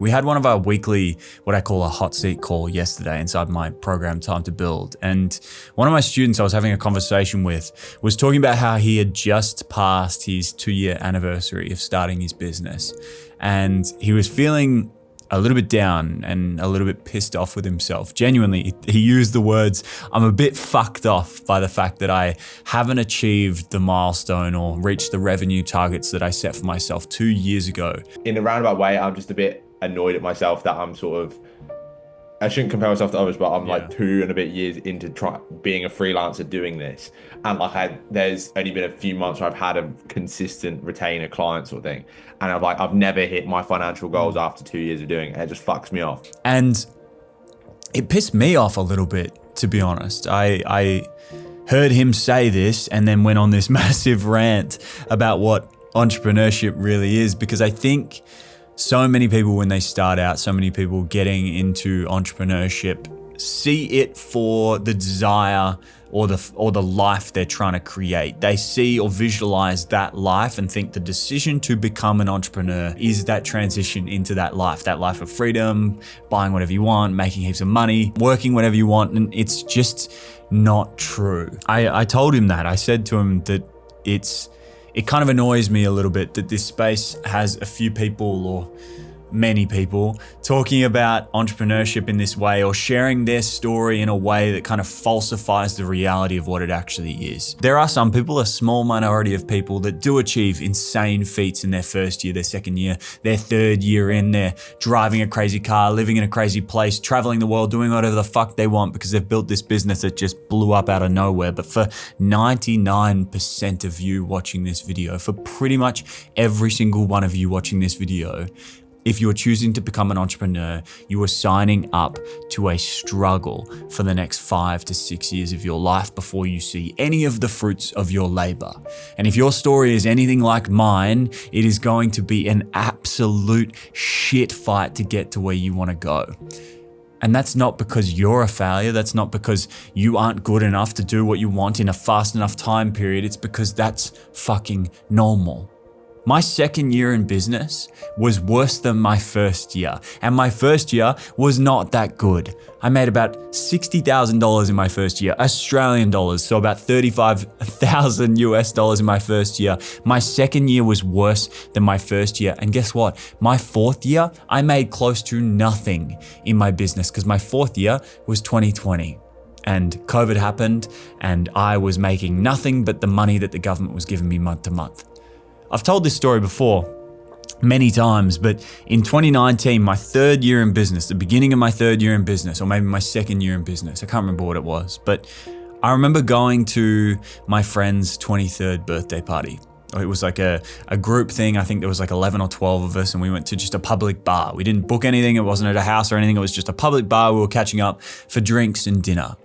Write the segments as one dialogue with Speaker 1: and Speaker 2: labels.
Speaker 1: We had one of our weekly, what I call a hot seat call yesterday inside my program, Time to Build. And one of my students I was having a conversation with was talking about how he had just passed his 2-year anniversary of starting his business. And he was feeling a little bit down and a little bit pissed off with himself. Genuinely, he used the words, "I'm a bit fucked off by the fact that I haven't achieved the milestone or reached the revenue targets that I set for myself 2 years ago."
Speaker 2: In a roundabout way, I'm just a bit annoyed at myself that I shouldn't compare myself to others, but I'm like 2 and a bit years into being a freelancer doing this. And there's only been a few months where I've had a consistent retainer client sort of thing. And I've never hit my financial goals after 2 years of doing it. It just fucks me off.
Speaker 1: And it pissed me off a little bit, to be honest. I heard him say this and then went on this massive rant about what entrepreneurship really is, because I think so many people, when they start out, so many people getting into entrepreneurship see it for the desire or the life they're trying to create. They see or visualize that life and think the decision to become an entrepreneur is that transition into that life of freedom, buying whatever you want, making heaps of money, working whatever you want. And it's just not true. I told him that. I said to him that it kind of annoys me a little bit that this space has a few people or many people talking about entrepreneurship in this way or sharing their story in a way that kind of falsifies the reality of what it actually is. There are some people, a small minority of people, that do achieve insane feats in their first year, their second year, their third year in. They're driving a crazy car, living in a crazy place, traveling the world, doing whatever the fuck they want because they've built this business that just blew up out of nowhere. But for 99% of you watching this video, for pretty much every single one of you watching this video, if you are choosing to become an entrepreneur, you are signing up to a struggle for the next 5 to 6 years of your life before you see any of the fruits of your labor. And if your story is anything like mine, it is going to be an absolute shit fight to get to where you want to go. And that's not because you're a failure. That's not because you aren't good enough to do what you want in a fast enough time period. It's because that's fucking normal. My second year in business was worse than my first year. And my first year was not that good. I made about $60,000 in my first year, Australian dollars, so about 35,000 US dollars in my first year. My second year was worse than my first year. And guess what? My fourth year, I made close to nothing in my business because my fourth year was 2020. And COVID happened and I was making nothing but the money that the government was giving me month to month. I've told this story before many times, but in 2019, my third year in business, the beginning of my third year in business, or maybe my second year in business, I can't remember what it was, but I remember going to my friend's 23rd birthday party. It was like a group thing. I think there was like 11 or 12 of us, and we went to just a public bar. We didn't book anything. It wasn't at a house or anything. It was just a public bar. We were catching up for drinks and dinner.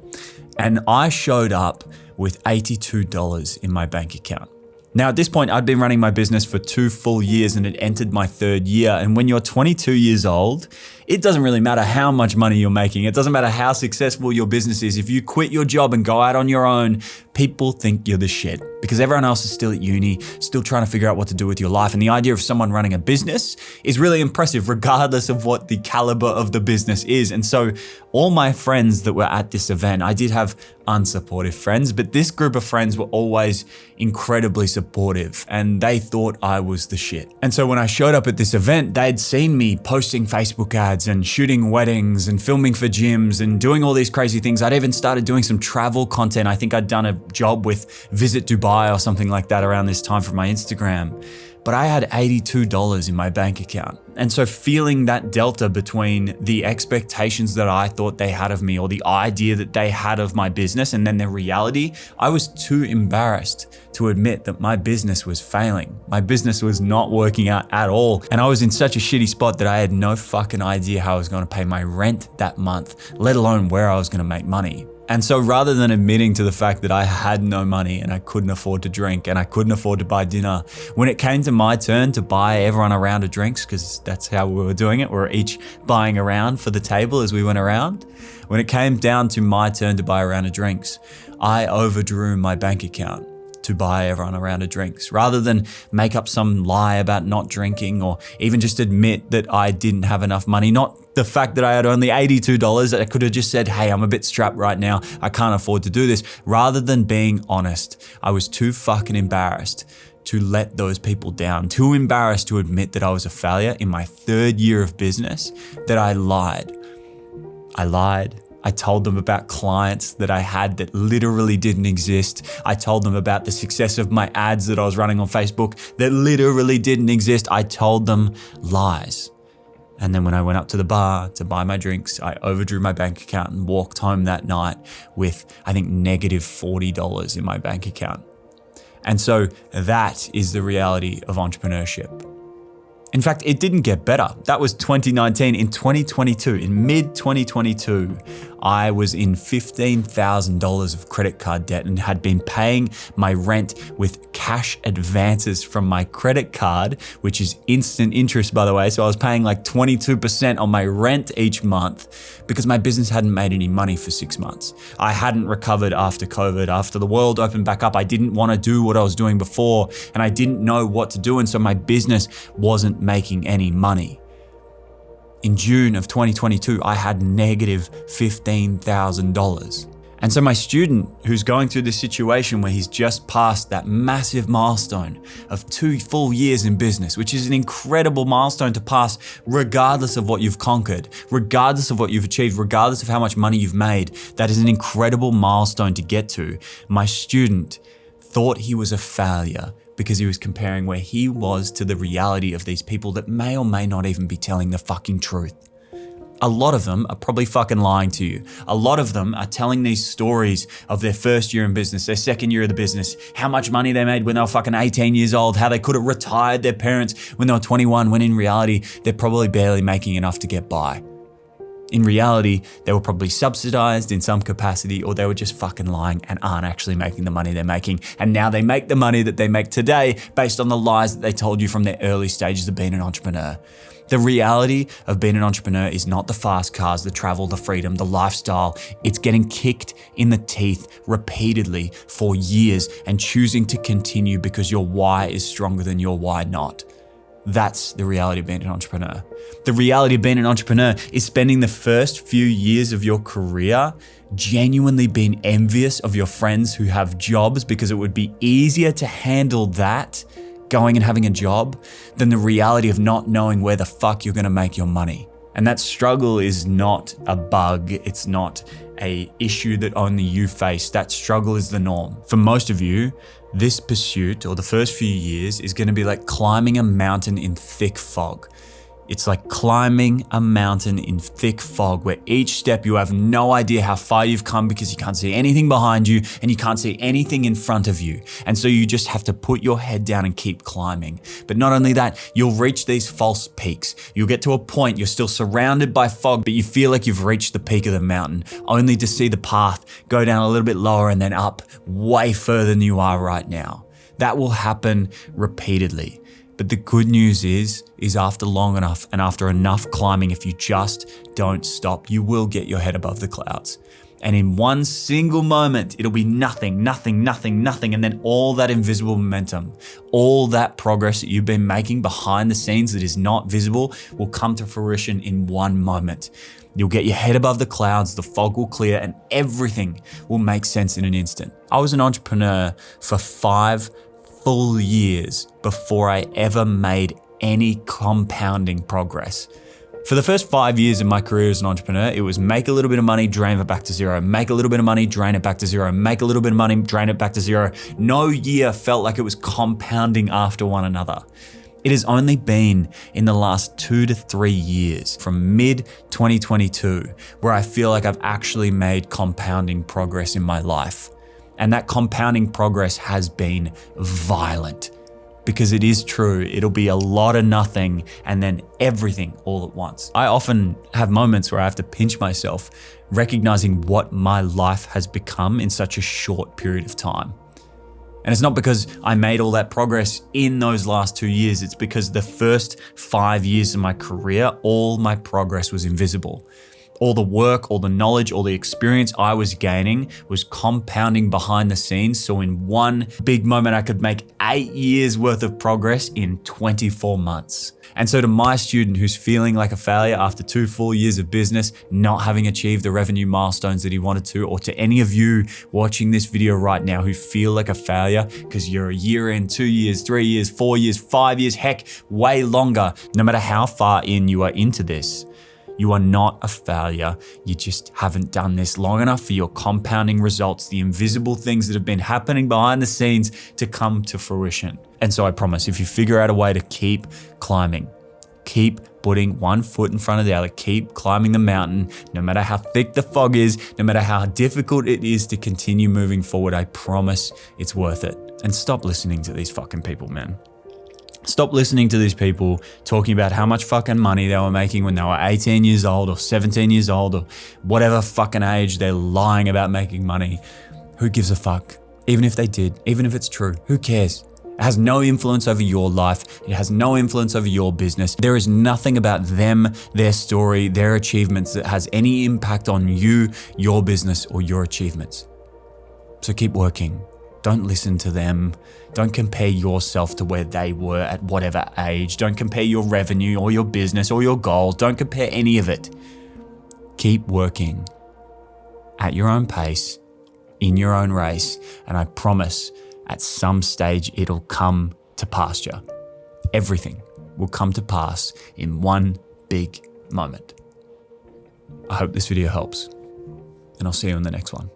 Speaker 1: And I showed up with $82 in my bank account. Now, at this point, I'd been running my business for 2 full years and it entered my third year. And when you're 22 years old, it doesn't really matter how much money you're making. It doesn't matter how successful your business is. If you quit your job and go out on your own, people think you're the shit because everyone else is still at uni, still trying to figure out what to do with your life. And the idea of someone running a business is really impressive, regardless of what the caliber of the business is. And so all my friends that were at this event, I did have unsupportive friends, but this group of friends were always incredibly supportive and they thought I was the shit. And so when I showed up at this event, they'd seen me posting Facebook ads and shooting weddings and filming for gyms and doing all these crazy things. I'd even started doing some travel content. I think I'd done a job with Visit Dubai or something like that around this time for my Instagram. But I had $82 in my bank account. And so feeling that delta between the expectations that I thought they had of me or the idea that they had of my business and then the reality, I was too embarrassed to admit that my business was failing. My business was not working out at all. And I was in such a shitty spot that I had no fucking idea how I was going to pay my rent that month, let alone where I was going to make money. And so rather than admitting to the fact that I had no money and I couldn't afford to drink and I couldn't afford to buy dinner, when it came to my turn to buy everyone a round of drinks, because that's how we were doing it, we were each buying a round for the table as we went around. When it came down to my turn to buy a round of drinks, I overdrew my bank account to buy everyone a round of drinks, rather than make up some lie about not drinking, or even just admit that I didn't have enough money. Not the fact that I had only $82, that I could have just said, hey, I'm a bit strapped right now, I can't afford to do this. Rather than being honest, I was too fucking embarrassed to let those people down, too embarrassed to admit that I was a failure in my 3rd year of business, that I lied. I told them about clients that I had that literally didn't exist. I told them about the success of my ads that I was running on Facebook that literally didn't exist. I told them lies. And then when I went up to the bar to buy my drinks, I overdrew my bank account and walked home that night with, I think, negative $40 in my bank account. And so that is the reality of entrepreneurship. In fact, it didn't get better. That was 2019. In 2022, in mid-2022, I was in $15,000 of credit card debt and had been paying my rent with cash advances from my credit card, which is instant interest, by the way. So I was paying like 22% on my rent each month because my business hadn't made any money for 6 months. I hadn't recovered after COVID. After the world opened back up, I didn't want to do what I was doing before, and I didn't know what to do. And so my business wasn't making any money. In June of 2022, I had negative $15,000. And so my student who's going through this situation where he's just passed that massive milestone of 2 full years in business, which is an incredible milestone to pass regardless of what you've conquered, regardless of what you've achieved, regardless of how much money you've made, that is an incredible milestone to get to. My student thought he was a failure because he was comparing where he was to the reality of these people that may or may not even be telling the fucking truth. A lot of them are probably fucking lying to you. A lot of them are telling these stories of their first year in business, their second year of the business, how much money they made when they were fucking 18 years old, how they could have retired their parents when they were 21, when in reality, they're probably barely making enough to get by. In reality, they were probably subsidized in some capacity, or they were just fucking lying and aren't actually making the money they're making. And now they make the money that they make today based on the lies that they told you from their early stages of being an entrepreneur. The reality of being an entrepreneur is not the fast cars, the travel, the freedom, the lifestyle. It's getting kicked in the teeth repeatedly for years and choosing to continue because your why is stronger than your why not. That's the reality of being an entrepreneur. The reality of being an entrepreneur is spending the first few years of your career genuinely being envious of your friends who have jobs, because it would be easier to handle that, going and having a job, than the reality of not knowing where the fuck you're gonna make your money. And that struggle is not a bug. It's not an issue that only you face. That struggle is the norm. For most of you, this pursuit, or the first few years, is going to be like climbing a mountain in thick fog. It's like climbing a mountain in thick fog, where each step you have no idea how far you've come because you can't see anything behind you and you can't see anything in front of you. And so you just have to put your head down and keep climbing. But not only that, you'll reach these false peaks. You'll get to a point, you're still surrounded by fog, but you feel like you've reached the peak of the mountain, only to see the path go down a little bit lower and then up way further than you are right now. That will happen repeatedly. But the good news is after long enough and after enough climbing, if you just don't stop, you will get your head above the clouds. And in one single moment, it'll be nothing. And then all that invisible momentum, all that progress that you've been making behind the scenes that is not visible will come to fruition in one moment. You'll get your head above the clouds, the fog will clear, and everything will make sense in an instant. I was an entrepreneur for 5 full years before I ever made any compounding progress. For the first 5 years of my career as an entrepreneur, it was make a little bit of money, drain it back to zero, make a little bit of money, drain it back to zero, make a little bit of money, drain it back to zero. No year felt like it was compounding after one another. It has only been in the last 2 to 3 years, from mid-2022, where I feel like I've actually made compounding progress in my life. And that compounding progress has been violent, because it is true. It'll be a lot of nothing and then everything all at once. I often have moments where I have to pinch myself, recognizing what my life has become in such a short period of time. And it's not because I made all that progress in those last 2 years. It's because the first 5 years of my career, all my progress was invisible. All the work, all the knowledge, all the experience I was gaining was compounding behind the scenes. So in one big moment, I could make 8 years worth of progress in 24 months. And so to my student who's feeling like a failure after 2 full years of business, not having achieved the revenue milestones that he wanted to, or to any of you watching this video right now who feel like a failure because you're a year in, 2 years, 3 years, 4 years, 5 years, heck, way longer, no matter how far in you are into this, you are not a failure. You just haven't done this long enough for your compounding results, the invisible things that have been happening behind the scenes to come to fruition. And so I promise, if you figure out a way to keep climbing, keep putting one foot in front of the other, keep climbing the mountain, no matter how thick the fog is, no matter how difficult it is to continue moving forward, I promise it's worth it. And stop listening to these fucking people, man. Stop listening to these people talking about how much fucking money they were making when they were 18 years old or 17 years old or whatever fucking age they're lying about making money. Who gives a fuck? Even if they did, even if it's true, who cares? It has no influence over your life. It has no influence over your business. There is nothing about them, their story, their achievements that has any impact on you, your business, or your achievements. So keep working. Don't listen to them. Don't compare yourself to where they were at whatever age. Don't compare your revenue or your business or your goals. Don't compare any of it. Keep working at your own pace, in your own race, and I promise at some stage it'll come to pasture. Everything will come to pass in one big moment. I hope this video helps, and I'll see you in the next one.